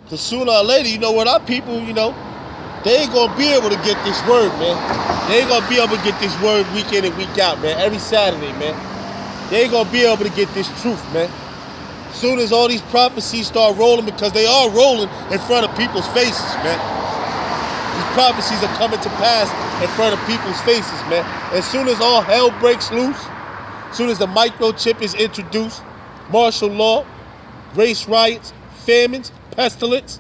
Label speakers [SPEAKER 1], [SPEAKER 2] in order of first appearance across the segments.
[SPEAKER 1] Because sooner or later, you know what, our people, they ain't going to be able to get this word, man. They ain't going to be able to get this word week in and week out, man. Every Saturday, man. They ain't going to be able to get this truth, man. Soon as all these prophecies start rolling, because they are rolling in front of people's faces, man. These prophecies are coming to pass in front of people's faces, man. As soon as all hell breaks loose, as soon as the microchip is introduced, martial law, race riots, famines, pestilence,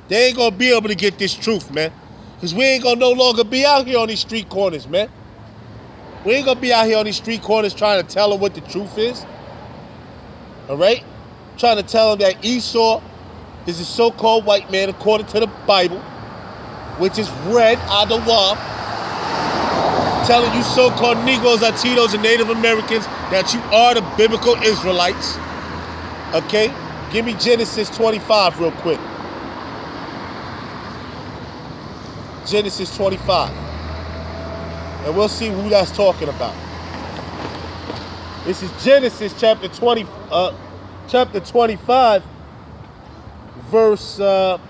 [SPEAKER 1] they ain't going to be able to get this truth, man. Because we ain't going to no longer be out here on these street corners, man. We ain't going to be out here on these street corners trying to tell them what the truth is. All right? Trying to tell them that Esau is a so-called white man according to the Bible, which is red, Adawam. Telling you so-called Negroes, Latinos, and Native Americans that you are the biblical Israelites. Okay? Give me Genesis 25 real quick. Genesis 25. And we'll see who that's talking about. This is Genesis chapter 25, verse, I'll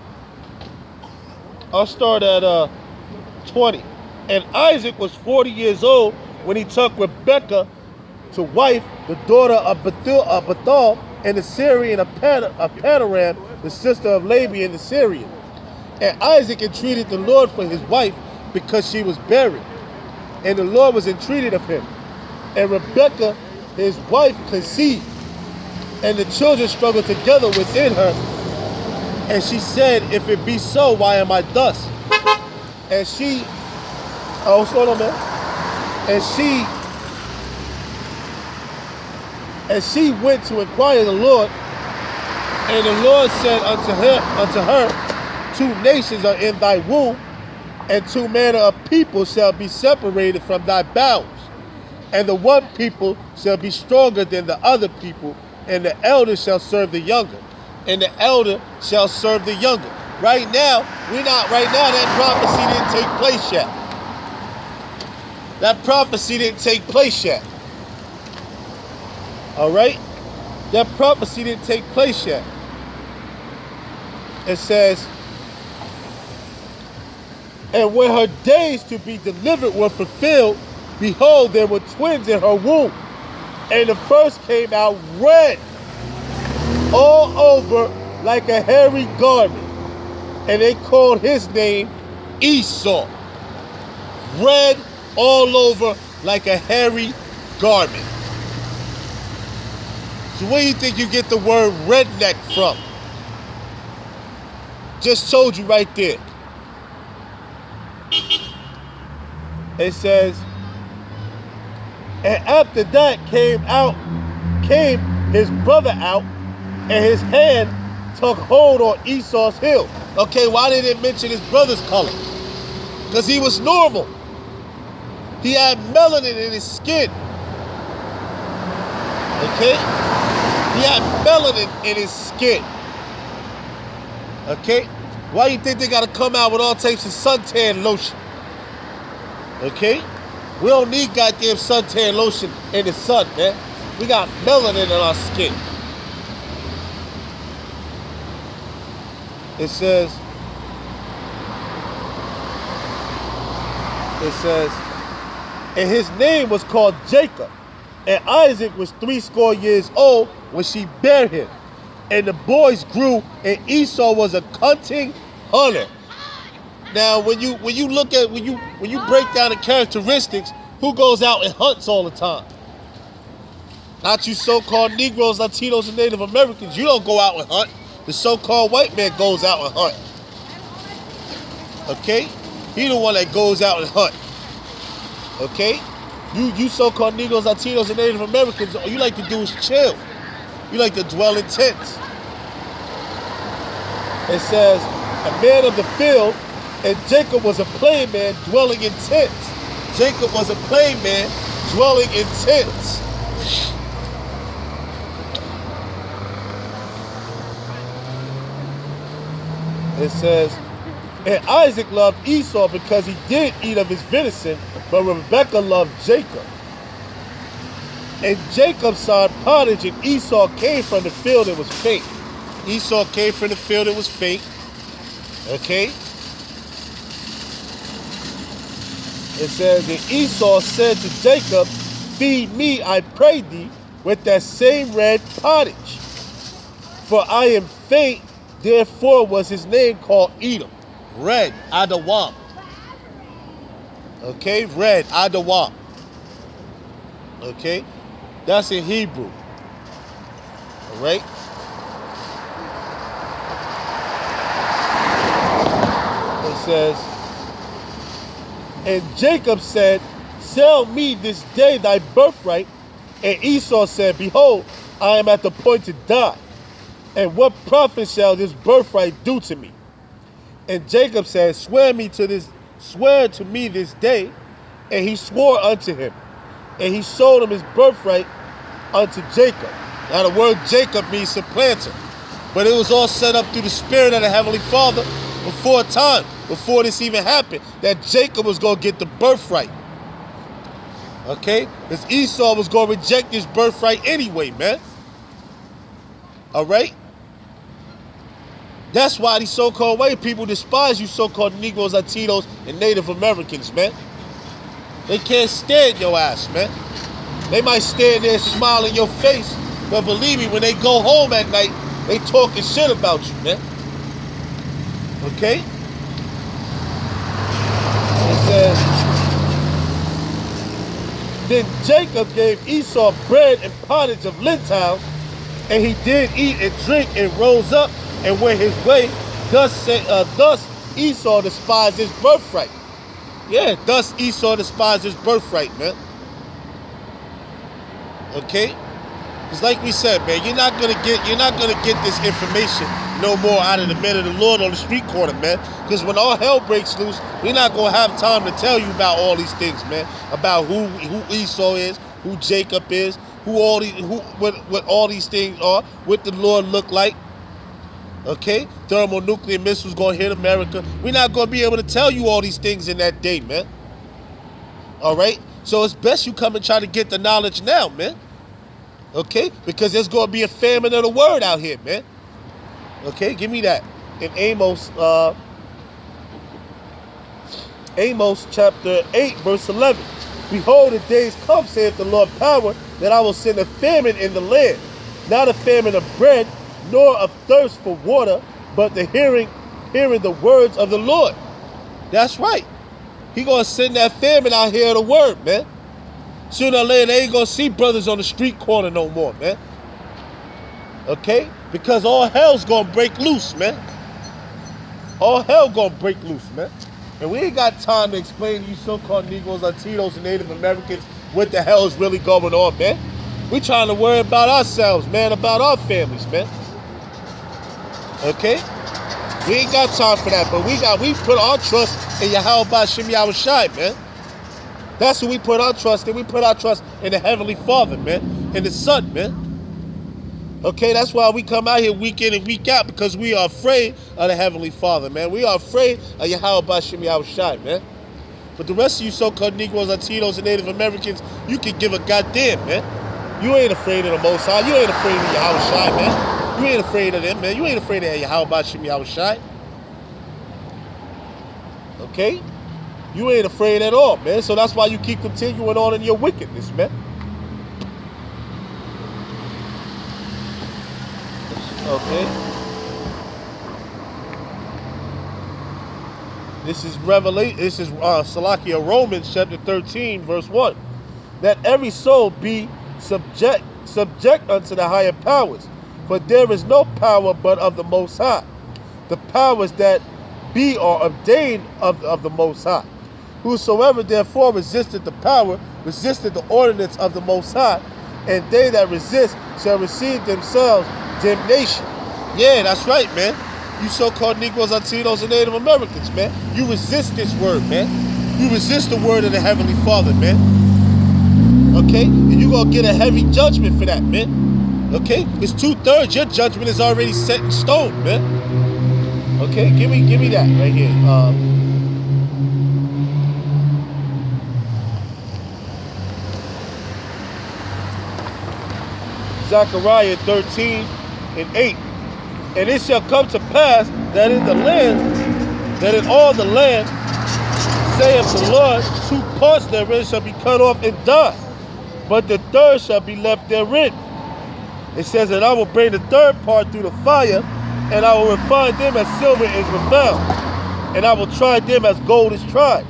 [SPEAKER 1] start at 20. And Isaac was 40 years old when he took Rebekah to wife, the daughter of Bethuel, and the Syrian of Padaram, the sister of Laban the Syrian. And Isaac entreated the Lord for his wife because she was barren. And the Lord was entreated of him. And Rebekah, his wife, conceived. And the children struggled together within her. And she said, if it be so, why am I thus? And she, what's going on, man? And she went to inquire of the Lord. And the Lord said unto her, 2 nations are in thy womb, and 2 manner of people shall be separated from thy bowels. And the one people shall be stronger than the other people, and the elder shall serve the younger, and the elder shall serve the younger. Right now, that prophecy didn't take place yet. That prophecy didn't take place yet. All right? That prophecy didn't take place yet. It says, and when her days to be delivered were fulfilled, behold, there were twins in her womb. And the first came out red all over like a hairy garment. And they called his name Esau. Red all over like a hairy garment. So where do you think you get the word redneck from? Just told you right there. It says, and after that came his brother out, and his hand took hold on Esau's heel. Okay, why did it mention his brother's color? Because he was normal. He had melanin in his skin. Okay? He had melanin in his skin. Okay? Why do you think they got to come out with all types of suntan lotion? Okay? We don't need goddamn suntan lotion in the sun, man. We got melanin in our skin. It says, and his name was called Jacob. And Isaac was 80 years old when she bare him. And the boys grew, and Esau was a hunting hunter. Now, when you break down the characteristics, who goes out and hunts all the time? Not you so-called Negroes, Latinos, and Native Americans. You don't go out and hunt. The so-called white man goes out and hunt. Okay? He the one that goes out and hunt. Okay? You so-called Negroes, Latinos, and Native Americans, all you like to do is chill. You like to dwell in tents. It says, a man of the field, and Jacob was a plain man dwelling in tents. Jacob was a plain man dwelling in tents. It says, and Isaac loved Esau because he did eat of his venison, but Rebekah loved Jacob. And Jacob saw pottage, and Esau came from the field and was faint. Esau came from the field and was faint. Okay? It says, and Esau said to Jacob, feed me, I pray thee, with that same red pottage. For I am faint, therefore was his name called Edom. Red, Adawam. Okay, red, Adawam. Okay, that's in Hebrew. All right. It says, and Jacob said, sell me this day thy birthright. And Esau said, behold, I am at the point to die. And what profit shall this birthright do to me? And Jacob said, swear to me this day. And he swore unto him. And he sold him his birthright unto Jacob. Now the word Jacob means supplanter. But it was all set up through the spirit of the Heavenly Father before time, before this even happened, that Jacob was going to get the birthright. Okay? Because Esau was going to reject his birthright anyway, man. All right? That's why these so-called white people despise you so-called Negroes, Latinos, and Native Americans, man. They can't stand your ass, man. They might stand there and smile in your face, but believe me, when they go home at night, they talking shit about you, man. Okay? It says, then Jacob gave Esau bread and pottage of lentils, and he did eat and drink and rose up and went his way. Thus Esau despised his birthright. Yeah, thus Esau despised his birthright, man. Okay? It's like we said, man, you're not gonna get this information no more out of the men of the Lord on the street corner, man. Because when all hell breaks loose, we're not gonna have time to tell you about all these things, man. About who Esau is, who Jacob is, what all these things are, what the Lord look like. Okay? Thermonuclear missiles gonna hit America. We're not gonna be able to tell you all these things in that day, man. Alright? So it's best you come and try to get the knowledge now, man. Okay? Because there's gonna be a famine of the word out here, man. Okay, give me that. In Amos chapter 8, verse 11. Behold, the days come, saith the Lord power, that I will send a famine in the land. Not a famine of bread, nor of thirst for water, but the hearing the words of the Lord. That's right. He gonna send that famine out here of the word, man. Sooner or later, they ain't gonna see brothers on the street corner no more, man. Okay? Because all hell's gonna break loose, man. All hell gonna break loose, man. And we ain't got time to explain to you so-called Negroes, Latinos, and Native Americans what the hell is really going on, man. We trying to worry about ourselves, man, about our families, man. Okay? We ain't got time for that, but we put our trust in Yahweh Shem Yahushai, man. That's who we put our trust in. We put our trust in the Heavenly Father, man, in the Son, man. Okay, that's why we come out here week in and week out, because we are afraid of the Heavenly Father, man. We are afraid of Yahweh Shem Yahushai, man. But the rest of you so-called Negroes, Latinos, and Native Americans, you can give a goddamn, man. You ain't afraid of the Most High. You ain't afraid of Yahushai, man. You ain't afraid of them, man. You ain't afraid of Yahweh Shem Yahushai. Okay? You ain't afraid at all, man. So that's why you keep continuing on in your wickedness, man. Okay. This is Revelation. This is Salakia, Romans chapter 13, verse 1. That every soul be subject unto the higher powers, for there is no power but of the Most High. The powers that be are ordained of the Most High. Whosoever therefore resisted the power, resisted the ordinance of the Most High, and they that resist shall receive themselves damnation. Yeah, that's right, man. You so-called Negroes, Latinos, and Native Americans, man. You resist this word, man. You resist the word of the Heavenly Father, man. Okay? And you're going to get a heavy judgment for that, man. Okay? It's 2/3. Your judgment is already set in stone, man. Okay? Give me that right here. Zechariah 13 and 8. And it shall come to pass that in the land that in all the land, saith the Lord, 2 parts therein shall be cut off and die, but the third shall be left therein. It says that I will bring the third part through the fire, and I will refine them as silver is refined, and I will try them as gold is tried.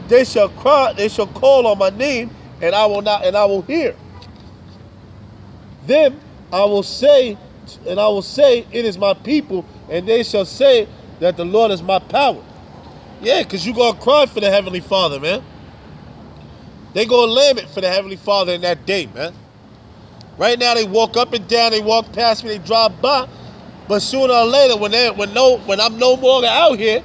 [SPEAKER 1] They shall cry, they shall call on my name, and I will hear. Then I will say, it is my people, and they shall say that the Lord is my power. Yeah, because you're going to cry for the Heavenly Father, man. They're going to lament for the Heavenly Father in that day, man. Right now, they walk up and down, they walk past me, they drive by. But sooner or later, when I'm no longer out here,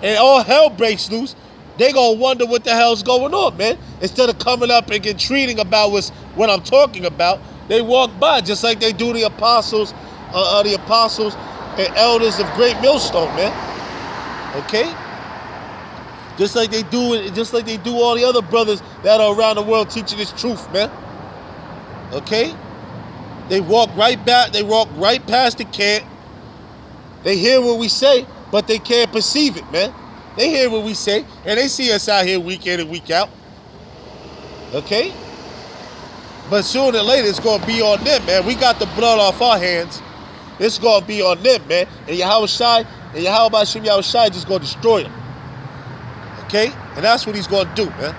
[SPEAKER 1] and all hell breaks loose, they going to wonder what the hell's going on, man. Instead of coming up and treating about what I'm talking about, they walk by just like they do the apostles and elders of Great Millstone, man. Okay? Just like they do all the other brothers that are around the world teaching this truth, man. Okay? They walk right back, they walk right past the camp. They hear what we say, but they can't perceive it, man. They hear what we say, and they see us out here week in and week out. Okay? But sooner or later, it's going to be on them, man. We got the blood off our hands. It's going to be on them, man. And Yahweh Shai just going to destroy them. Okay? And that's what he's going to do, man.